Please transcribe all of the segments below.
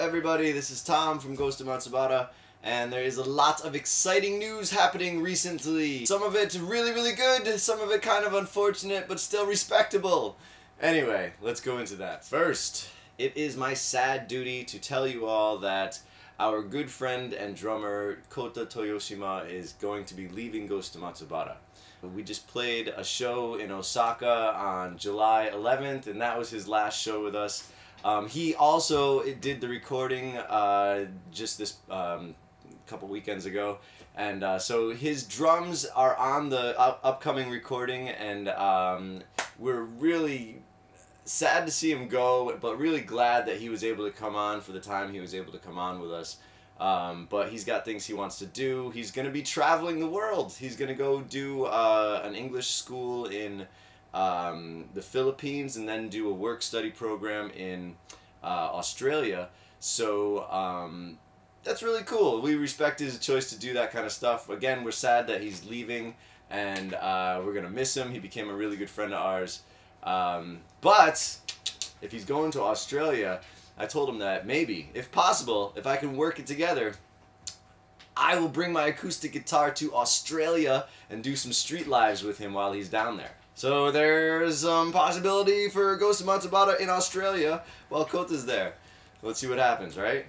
everybody, this is Tom from Ghost of Matsubara, and there is a lot of exciting news happening recently. Some of it really good, some of it kind of unfortunate, but still respectable. Anyway, let's go into that. First, it is my sad duty to tell you all that our good friend and drummer Kota Toyoshima is going to be leaving Ghost of Matsubara. We just played a show in Osaka on July 11th, and that was his last show with us. He also did the recording just this couple weekends ago, and so his drums are on the upcoming recording, and we're really sad to see him go, but really glad that he was able to come on for the time he was able to come on with us. But he's got things he wants to do. He's going to be traveling the world. He's going to go do an English school in the Philippines, and then do a work-study program in Australia. So that's really cool. We respect his choice to do that kind of stuff. Again, we're sad that he's leaving, and we're going to miss him. He became a really good friend of ours. But if he's going to Australia, I told him that maybe, if possible, if I can work it together, I will bring my acoustic guitar to Australia and do some street lives with him while he's down there. So there's some possibility for Ghost of Matsubara in Australia while Kota's there. Let's see what happens, right?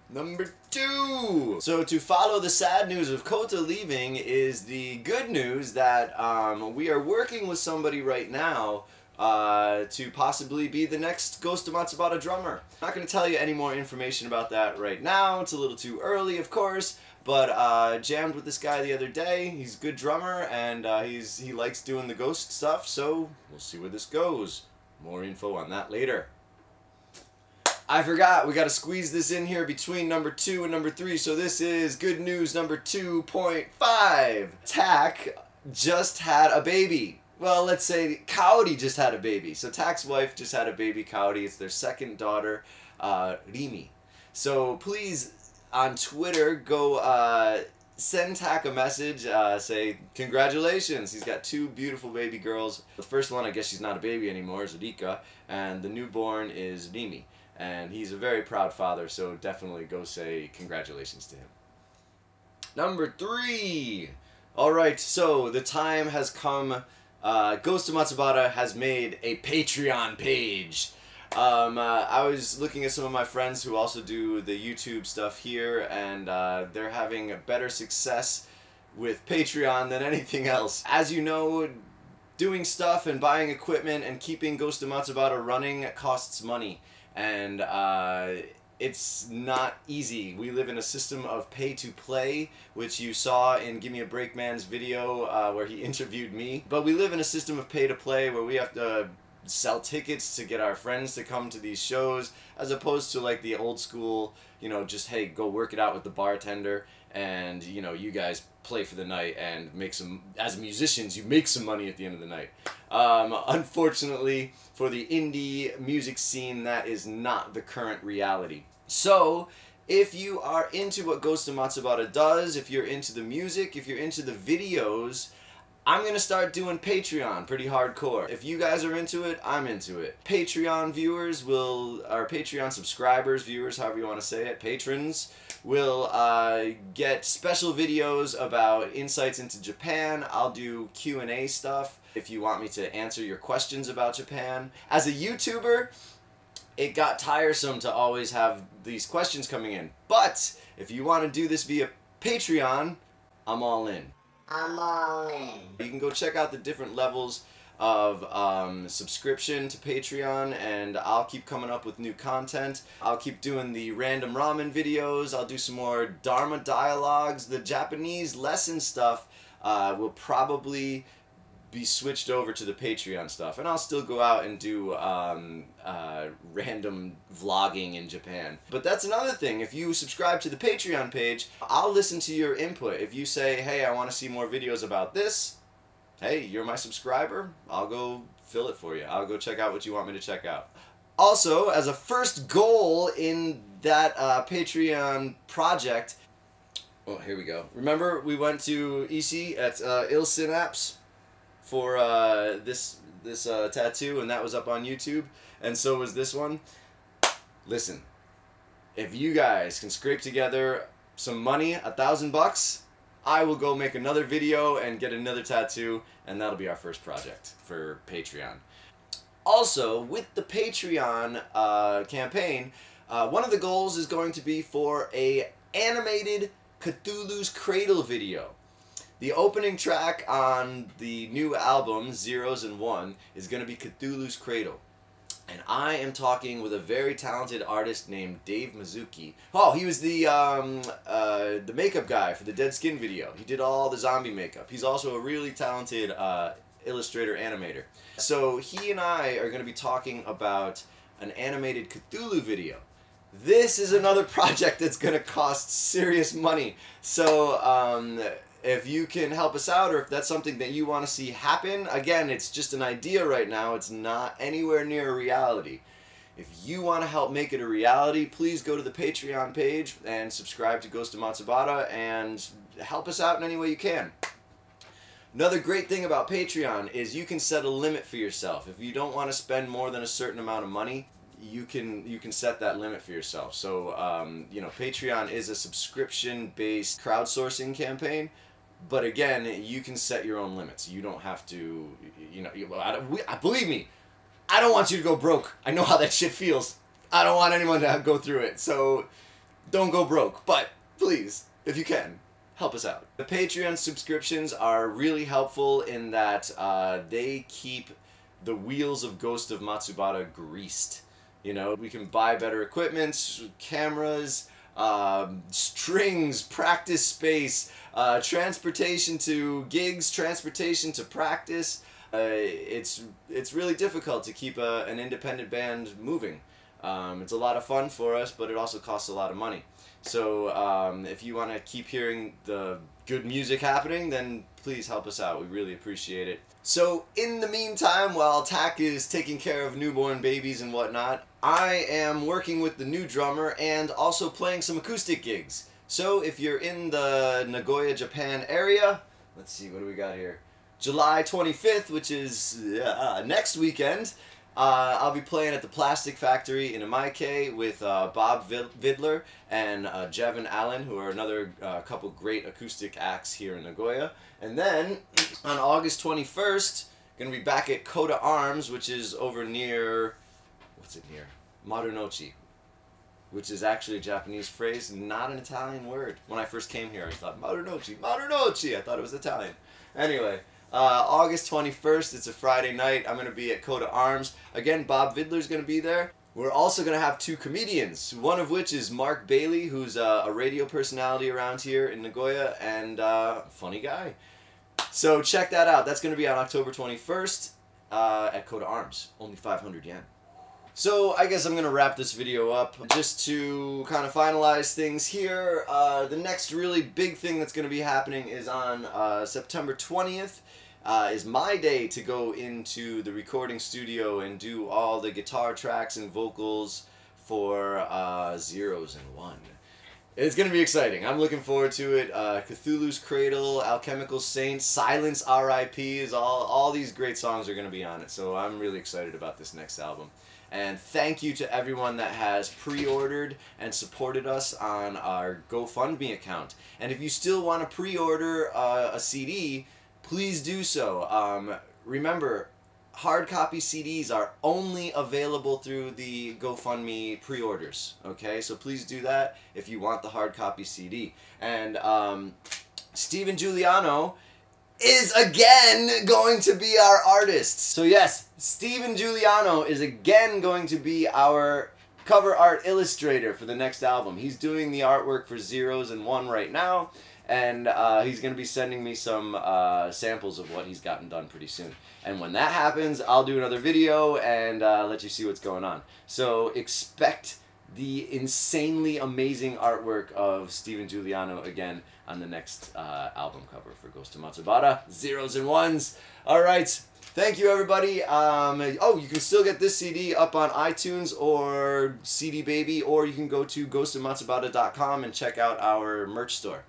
Number 2. So to follow the sad news of Kota leaving is the good news that we are working with somebody right now to possibly be the next Ghost of Matsubara drummer. I'm not going to tell you any more information about that right now. It's a little too early, of course, but jammed with this guy the other day. He's a good drummer, and he likes doing the ghost stuff, so we'll see where this goes. More info on that later. I forgot, we got to squeeze this in here between number 2 and number 3, so this is good news number 2.5. Tak just had a baby. Well, let's say Kaori just had a baby. So Tak's wife just had a baby, Kaori. It's their second daughter, Rimi. So please, on Twitter, go send Tak a message, say congratulations. He's got 2 beautiful baby girls. The first one, I guess she's not a baby anymore, is Rika, and the newborn is Rimi. And he's a very proud father, so definitely go say congratulations to him. Number 3. Alright, so the time has come. Ghost of Matsubara has made a Patreon page. I was looking at some of my friends who also do the YouTube stuff here, and they're having better success with Patreon than anything else. As you know, doing stuff and buying equipment and keeping Ghost of Matsubara running costs money. And it's not easy. We live in a system of pay-to-play, which you saw in Gimme a Break Man's video where he interviewed me. But we live in a system of pay-to-play where we have to sell tickets to get our friends to come to these shows, as opposed to like the old school, you know, just, hey, go work it out with the bartender, and, you know, you guys play for the night and make some, as musicians, you make some money at the end of the night. Unfortunately, for the indie music scene, that is not the current reality. So, if you are into what Ghost of Matsubara does, if you're into the music, if you're into the videos, I'm going to start doing Patreon pretty hardcore. If you guys are into it, I'm into it. Patreon viewers will, or Patreon subscribers, viewers, however you want to say it, patrons, will get special videos about insights into Japan. I'll do Q&A stuff if you want me to answer your questions about Japan. As a YouTuber, it got tiresome to always have these questions coming in. But if you want to do this via Patreon, I'm all in. I'm all in. You can go check out the different levels of subscription to Patreon, and I'll keep coming up with new content. I'll keep doing the random ramen videos. I'll do some more Dharma dialogues. The Japanese lesson stuff will probably be switched over to the Patreon stuff, and I'll still go out and do random vlogging in Japan. But that's another thing. If you subscribe to the Patreon page, I'll listen to your input. If you say, hey, I want to see more videos about this, hey, you're my subscriber, I'll go fill it for you. I'll go check out what you want me to check out. Also, as a first goal in that Patreon project, oh, here we go. Remember, we went to EC at Il Synapse for this tattoo, and that was up on YouTube, and so was this one. Listen, if you guys can scrape together some money, $1,000, I will go make another video and get another tattoo, and that'll be our first project for Patreon. Also, with the Patreon campaign, one of the goals is going to be for a animated Cthulhu's Cradle video. The opening track on the new album, Zeros and One, is going to be Cthulhu's Cradle. And I am talking with a very talented artist named Dave Mizuki. Oh, he was the makeup guy for the Dead Skin video. He did all the zombie makeup. He's also a really talented illustrator animator. So he and I are going to be talking about an animated Cthulhu video. This is another project that's going to cost serious money. So if you can help us out, or if that's something that you want to see happen, again, it's just an idea right now. It's not anywhere near a reality. If you want to help make it a reality, please go to the Patreon page and subscribe to Ghost of Matsubara and help us out in any way you can. Another great thing about Patreon is you can set a limit for yourself. If you don't want to spend more than a certain amount of money, you can set that limit for yourself. So you know, Patreon is a subscription-based crowdsourcing campaign, but again, you can set your own limits. You don't have to, you know. Believe me, I don't want you to go broke. I know how that shit feels. I don't want anyone to go through it. So don't go broke. But please, if you can, help us out. The Patreon subscriptions are really helpful in that they keep the wheels of Ghost of Matsubara greased. You know, we can buy better equipment, cameras, strings, practice space, transportation to gigs, transportation to practice. It's really difficult to keep an independent band moving. It's a lot of fun for us, but it also costs a lot of money. So if you want to keep hearing the good music happening, then please help us out. We really appreciate it. So in the meantime, while Tak is taking care of newborn babies and whatnot, I am working with the new drummer and also playing some acoustic gigs. So if you're in the Nagoya, Japan area, let's see, what do we got here? July 25th, which is next weekend, I'll be playing at the Plastic Factory in Imaike with Bob Vidler and Jevin Allen, who are another couple great acoustic acts here in Nagoya. And then on August 21st, going to be back at Coda Arms, which is over near, what's it near? Marunouchi, which is actually a Japanese phrase, not an Italian word. When I first came here, I thought, Marunouchi, Marunouchi! I thought it was Italian. Anyway, August 21st, it's a Friday night. I'm going to be at Coda Arms. Again, Bob Vidler's going to be there. We're also going to have two comedians, one of which is Mark Bailey, who's a radio personality around here in Nagoya, and funny guy. So check that out. That's going to be on October 21st at Coda Arms. Only 500 yen. So I guess I'm going to wrap this video up. Just to kind of finalize things here, the next really big thing that's going to be happening is on September 20th. Is my day to go into the recording studio and do all the guitar tracks and vocals for Zeros and One. It's going to be exciting. I'm looking forward to it. Cthulhu's Cradle, Alchemical Saints, Silence R.I.P. is all these great songs are going to be on it. So I'm really excited about this next album. And thank you to everyone that has pre-ordered and supported us on our GoFundMe account. And if you still want to pre-order a CD, please do so. Remember, hard copy CDs are only available through the GoFundMe pre-orders. Okay, so please do that if you want the hard copy CD. And Steven Giuliano is again going to be our artist. So yes, Steven Giuliano is again going to be our cover art illustrator for the next album. He's doing the artwork for Zeros and One right now. And he's going to be sending me some samples of what he's gotten done pretty soon. And when that happens, I'll do another video and let you see what's going on. So expect the insanely amazing artwork of Steven Giuliano again on the next album cover for Ghost of Matsubara, Zeros and Ones. Alright, thank you everybody. Oh, you can still get this CD up on iTunes or CD Baby, or you can go to ghostofmatsubara.com and check out our merch store.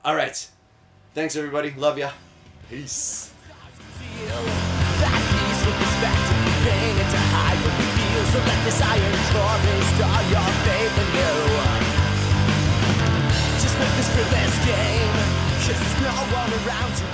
Alright, thanks everybody, love ya, peace. So let this iron core restore your faith in you. around you